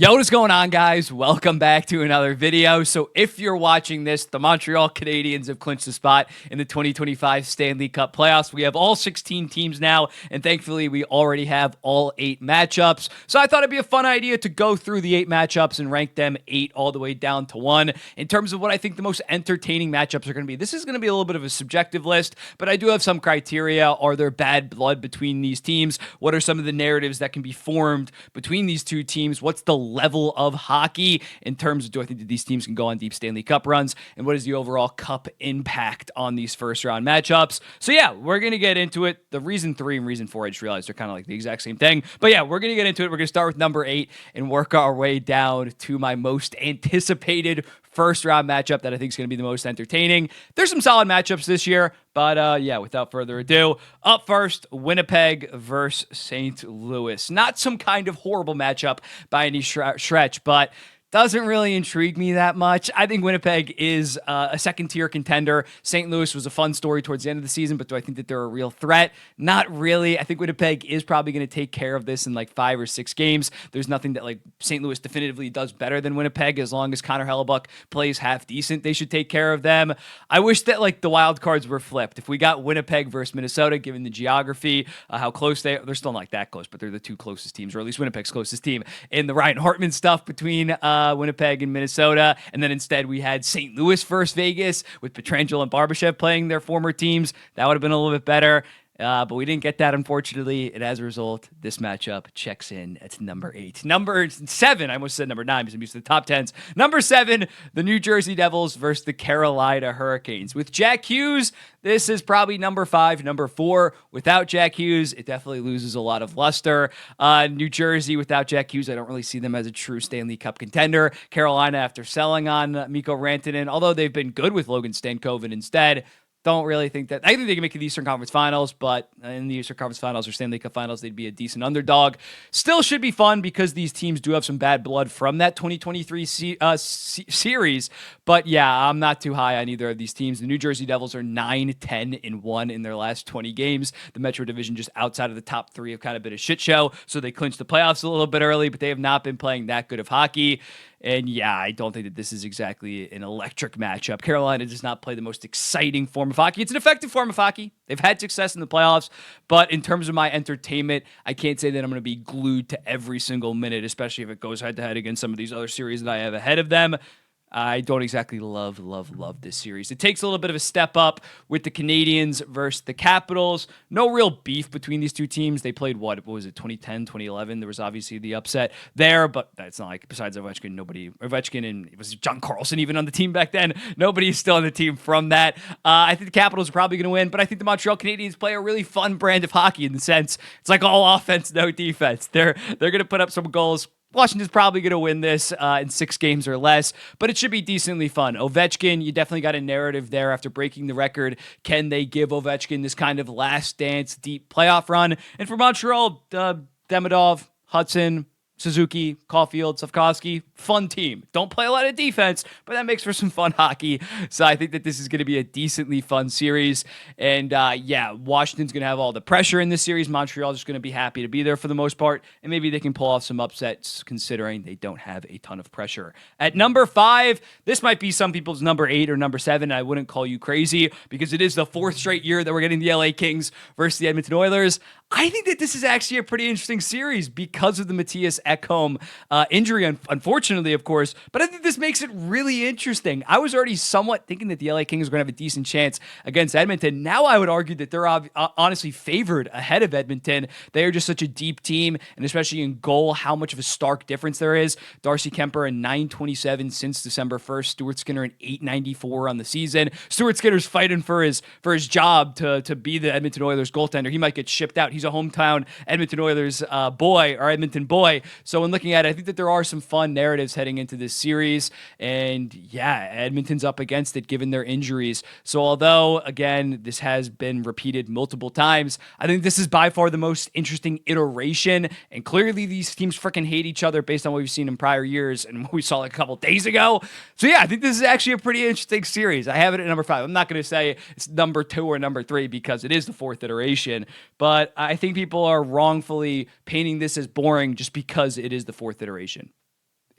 Yo, what is going on, guys? Welcome back to another video. So if you're watching this, the Montreal Canadiens have clinched the spot in the 2025 Stanley Cup playoffs. We have all 16 teams now, and thankfully we already have all 8 matchups. So I thought it'd be a fun idea to go through the 8 matchups and rank them 8 all the way down to 1 in terms of what I think the most entertaining matchups are going to be. This is going to be a little bit of a subjective list, but I do have some criteria. Are there bad blood between these teams? What are some of the narratives that can be formed between these two teams? What's the level of hockey in terms of, do I think that these teams can go on deep Stanley Cup runs, and what is the overall cup impact on these first round matchups? So yeah, we're going to get into it. The reason 3 and reason 4, I just realized they're kind of like the exact same thing, but yeah, we're going to get into it. We're going to start with number 8 and work our way down to my most anticipated first round matchup that I think is going to be the most entertaining. There's some solid matchups this year, but yeah, without further ado, up first, Winnipeg versus St. Louis. Not some kind of horrible matchup by any stretch, but doesn't really intrigue me that much. I think Winnipeg is a second-tier contender. St. Louis was a fun story towards the end of the season, but do I think that they're a real threat? Not really. I think Winnipeg is probably going to take care of this in like 5 or 6 games. There's nothing that like St. Louis definitively does better than Winnipeg. As long as Connor Hellebuck plays half decent, they should take care of them. I wish that like the wild cards were flipped. If we got Winnipeg versus Minnesota, given the geography, how close they're still not like that close, but they're the 2 closest teams, or at least Winnipeg's closest team. And the Ryan Hartman stuff between Winnipeg and Minnesota, and then instead we had St. Louis versus Vegas with Pietrangelo and Barbashev playing their former teams. That would have been a little bit better. But we didn't get that, unfortunately, and as a result, this matchup checks in at number 8. Number 7, I almost said number 9 because I'm used to the top 10s. Number 7, the New Jersey Devils versus the Carolina Hurricanes. With Jack Hughes, this is probably number 5. Number 4, without Jack Hughes, it definitely loses a lot of luster. New Jersey, without Jack Hughes, I don't really see them as a true Stanley Cup contender. Carolina, after selling on Mikko Rantanen, although they've been good with Logan Stankoven instead, don't really think that. I think they can make the Eastern Conference Finals, but in the Eastern Conference Finals or Stanley Cup Finals, they'd be a decent underdog. Still should be fun because these teams do have some bad blood from that 2023 series. But yeah, I'm not too high on either of these teams. The New Jersey Devils are 9-10-1 in their last 20 games. The Metro Division just outside of the top 3 have kind of been a shit show, so they clinched the playoffs a little bit early, but they have not been playing that good of hockey. And yeah, I don't think that this is exactly an electric matchup. Carolina does not play the most exciting form of hockey. It's an effective form of hockey. They've had success in the playoffs, but in terms of my entertainment, I can't say that I'm going to be glued to every single minute, especially if it goes head-to-head against some of these other series that I have ahead of them. I don't exactly love this series. It takes a little bit of a step up with the Canadiens versus the Capitals. No real beef between these two teams. They played, what was it, 2010, 2011? There was obviously the upset there, but that's not like, besides Ovechkin and it was John Carlson even on the team back then. Nobody's still on the team from that. I think the Capitals are probably going to win, but I think the Montreal Canadiens play a really fun brand of hockey in the sense it's like all offense, no defense. They're going to put up some goals. Washington's probably going to win this in 6 games or less, but it should be decently fun. Ovechkin, you definitely got a narrative there after breaking the record. Can they give Ovechkin this kind of last dance deep playoff run? And for Montreal, Demidov, Hudson, Suzuki, Caulfield, Safkovsky, fun team. Don't play a lot of defense, but that makes for some fun hockey. So I think that this is going to be a decently fun series. And yeah, Washington's going to have all the pressure in this series. Montreal's just going to be happy to be there for the most part. And maybe they can pull off some upsets considering they don't have a ton of pressure. At number 5, this might be some people's number 8 or number 7. I wouldn't call you crazy because it is the 4th straight year that we're getting the LA Kings versus the Edmonton Oilers. I think that this is actually a pretty interesting series because of the Matthias Ekholm injury, unfortunately, of course. But I think this makes it really interesting. I was already somewhat thinking that the LA Kings were going to have a decent chance against Edmonton. Now I would argue that they're honestly favored ahead of Edmonton. They are just such a deep team, and especially in goal, how much of a stark difference there is. Darcy Kemper in .927 since December 1st. Stuart Skinner in .894 on the season. Stuart Skinner's fighting for his job to be the Edmonton Oilers goaltender. He might get shipped out. He's a hometown Edmonton Oilers boy, or Edmonton boy. So when looking at it, I think that there are some fun narratives heading into this series. And yeah, Edmonton's up against it given their injuries. So although, again, this has been repeated multiple times, I think this is by far the most interesting iteration. And clearly these teams freaking hate each other based on what we've seen in prior years and what we saw like a couple days ago. So yeah, I think this is actually a pretty interesting series. I have it at number 5. I'm not going to say it's number 2 or number 3 because it is the 4th iteration, but I think people are wrongfully painting this as boring just because it is the 4th iteration.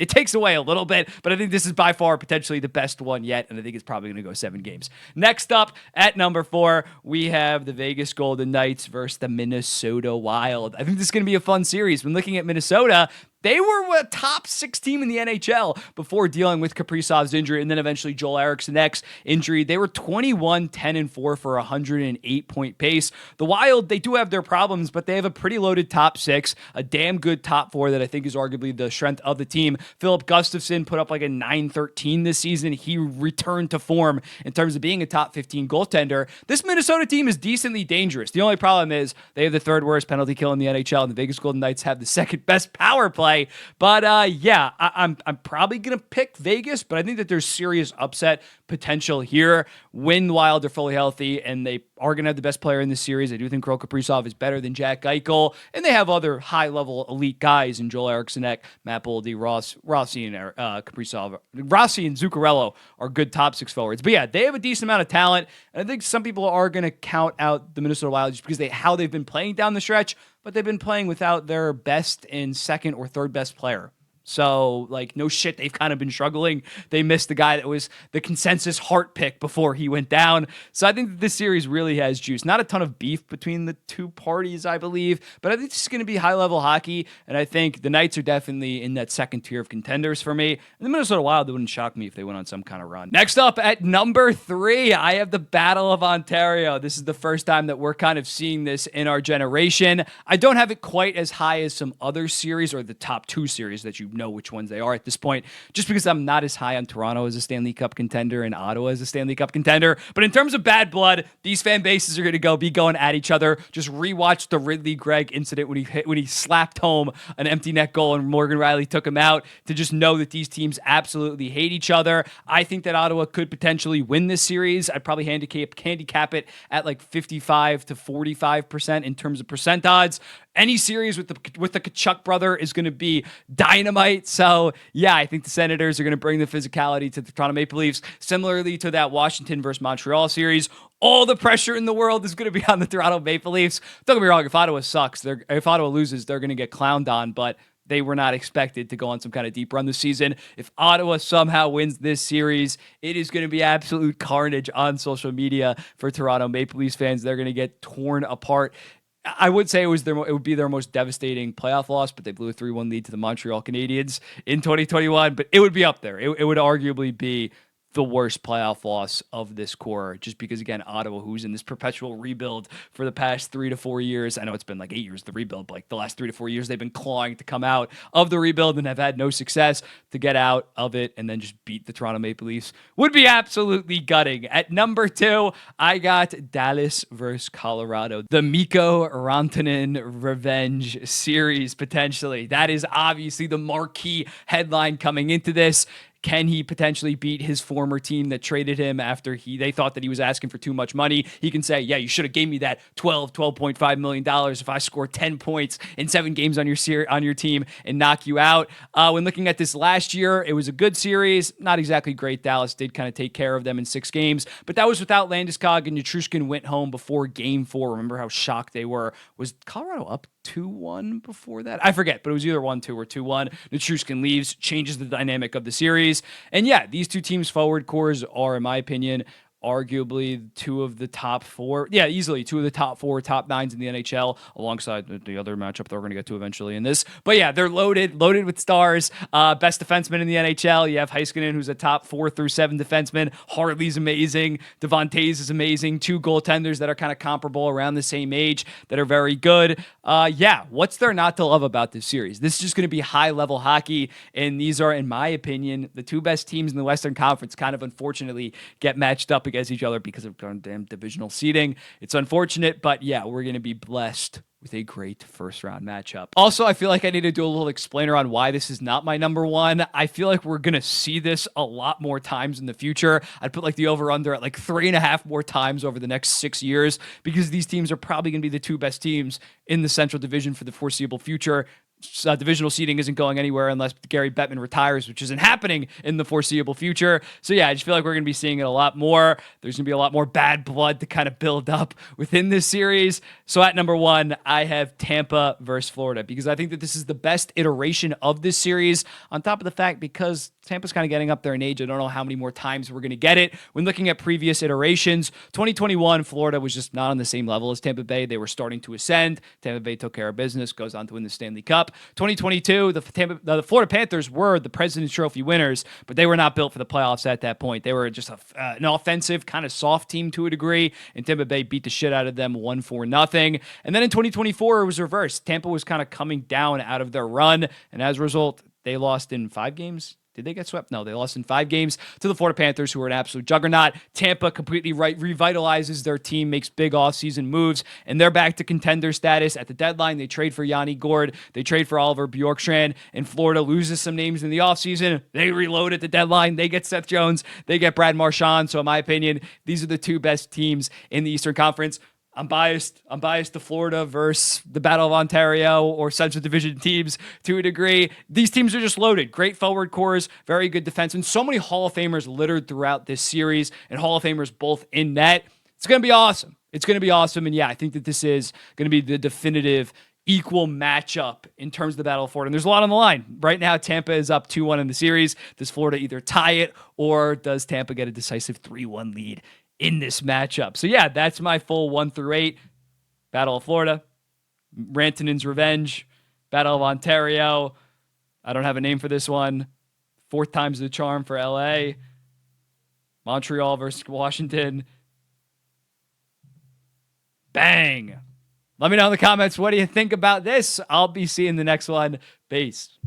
it takes away a little bit, but I think this is by far potentially the best one yet, and I think it's probably going to go 7 games. Next up at number 4, we have the Vegas Golden Knights versus the Minnesota Wild. I think this is going to be a fun series. When looking at Minnesota, they were a top 6 team in the NHL before dealing with Kaprizov's injury and then eventually Joel Eriksson's injury. They were 21-10-4 for a 108-point pace. The Wild, they do have their problems, but they have a pretty loaded top 6, a damn good top 4 that I think is arguably the strength of the team. Philip Gustafsson put up like a 9-13 this season. He returned to form in terms of being a top 15 goaltender. This Minnesota team is decently dangerous. The only problem is they have the 3rd worst penalty kill in the NHL, and the Vegas Golden Knights have the 2nd best power play. But I'm probably going to pick Vegas, but I think that there's serious upset potential here when the Wild are fully healthy, and they are going to have the best player in this series. I do think Kirill Kaprizov is better than Jack Eichel, and they have other high-level elite guys in Joel Eriksson, Matt Boldy, Rossi, and Kaprizov. Rossi and Zuccarello are good top 6 forwards. But yeah, they have a decent amount of talent, and I think some people are going to count out the Minnesota Wild just because how they've been playing down the stretch, but they've been playing without their best and 2nd or 3rd best player. So, like, no shit, they've kind of been struggling. They missed the guy that was the consensus heart pick before he went down. So I think that this series really has juice. Not a ton of beef between the two parties, I believe, but I think this is going to be high-level hockey, and I think the Knights are definitely in that 2nd tier of contenders for me. And the Minnesota Wild, it wouldn't shock me if they went on some kind of run. Next up at number 3, I have the Battle of Ontario. This is the first time that we're kind of seeing this in our generation. I don't have it quite as high as some other series or the top 2 series that you know which ones they are at this point, just because I'm not as high on Toronto as a Stanley Cup contender and Ottawa as a Stanley Cup contender. But in terms of bad blood, these fan bases are going to be going at each other. Just rewatch the Ridley Gregg incident when he slapped home an empty net goal and Morgan Riley took him out, to just know that these teams absolutely hate each other. I think that Ottawa could potentially win this series. I'd probably handicap it at like 55 to 45% in terms of percent odds. Any series with the Tkachuk brother is going to be dynamite. So, yeah, I think the Senators are going to bring the physicality to the Toronto Maple Leafs, similarly to that Washington versus Montreal series. All the pressure in the world is going to be on the Toronto Maple Leafs. Don't get me wrong, if Ottawa loses, they're going to get clowned on, but they were not expected to go on some kind of deep run this season. If Ottawa somehow wins this series, it is going to be absolute carnage on social media for Toronto Maple Leafs fans. They're going to get torn apart. I would say it would be their most devastating playoff loss, but they blew a 3-1 lead to the Montreal Canadiens in 2021. But it would be up there. It would arguably be the worst playoff loss of this core, just because, again, Ottawa, who's in this perpetual rebuild for the past 3 to 4 years. I know it's been like 8 years, the rebuild, but like the last 3 to 4 years, they've been clawing to come out of the rebuild and have had no success. To get out of it and then just beat the Toronto Maple Leafs would be absolutely gutting. At number 2, I got Dallas versus Colorado. The Mikko Rantanen revenge series, potentially. That is obviously the marquee headline coming into this. Can he potentially beat his former team that traded him after they thought that he was asking for too much money? He can say, yeah, you should have gave me that $12.5 million if I score 10 points in 7 games on your team and knock you out. When looking at this last year, it was a good series. Not exactly great. Dallas did kind of take care of them in 6 games, but that was without Landeskog, and Nichushkin went home before game 4. Remember how shocked they were? Was Colorado up 2-1 before that? I forget, but it was either 1-2 or 2-1. Nichushkin leaves, changes the dynamic of the series. And yeah, these two teams' forward cores are, in my opinion, arguably 2 of the top 4. Yeah, easily 2 of the top 4, top 9s in the NHL, alongside the other matchup that we're going to get to eventually in this. But yeah, they're loaded with stars. Best defenseman in the NHL. You have Heiskanen, who's a top 4 through 7 defenseman. Hartley's amazing. Devontae's is amazing. 2 goaltenders that are kind of comparable, around the same age, that are very good. Yeah, what's there not to love about this series? This is just going to be high-level hockey, and these are, in my opinion, the 2 best teams in the Western Conference kind of unfortunately get matched up against each other because of damn divisional seeding. It's unfortunate, but yeah, we're going to be blessed with a great first-round matchup. Also, I feel like I need to do a little explainer on why this is not my number 1. I feel like we're going to see this a lot more times in the future. I'd put like the over-under at like 3.5 more times over the next 6 years, because these teams are probably going to be the 2 best teams in the Central Division for the foreseeable future. divisional seeding isn't going anywhere unless Gary Bettman retires, which isn't happening in the foreseeable future. So yeah, I just feel like we're going to be seeing it a lot more. There's going to be a lot more bad blood to kind of build up within this series. So at number 1, I have Tampa versus Florida, because I think that this is the best iteration of this series, on top of the fact because Tampa's kind of getting up there in age. I don't know how many more times we're going to get it. When looking at previous iterations, 2021, Florida was just not on the same level as Tampa Bay. They were starting to ascend. Tampa Bay took care of business, goes on to win the Stanley Cup. 2022, the Florida Panthers were the President's Trophy winners, but they were not built for the playoffs at that point. They were just an offensive, kind of soft team to a degree, and Tampa Bay beat the shit out of them 1-0. And then in 2024, it was reversed. Tampa was kind of coming down out of their run, and as a result, they lost in 5 games. Did they get swept? No, they lost in 5 games to the Florida Panthers, who are an absolute juggernaut. Tampa completely revitalizes their team, makes big offseason moves, and they're back to contender status. At the deadline, they trade for Yanni Gourde. They trade for Oliver Bjorkstrand, and Florida loses some names in the offseason. They reload at the deadline. They get Seth Jones. They get Brad Marchand. So in my opinion, these are the 2 best teams in the Eastern Conference. I'm biased to Florida versus the Battle of Ontario or Central Division teams to a degree. These teams are just loaded. Great forward cores, very good defense, and so many Hall of Famers littered throughout this series, and Hall of Famers both in net. It's going to be awesome. It's going to be awesome. And yeah, I think that this is going to be the definitive equal matchup in terms of the Battle of Florida. And there's a lot on the line. Right now, Tampa is up 2-1 in the series. Does Florida either tie it, or does Tampa get a decisive 3-1 lead in this matchup? So yeah, that's my full 1 through 8. Battle of Florida, Rantanen's Revenge, Battle of Ontario. I don't have a name for this one. 4th time's the charm for LA. Montreal versus Washington. Bang. Let me know in the comments, what do you think about this? I'll be seeing the next one. Peace.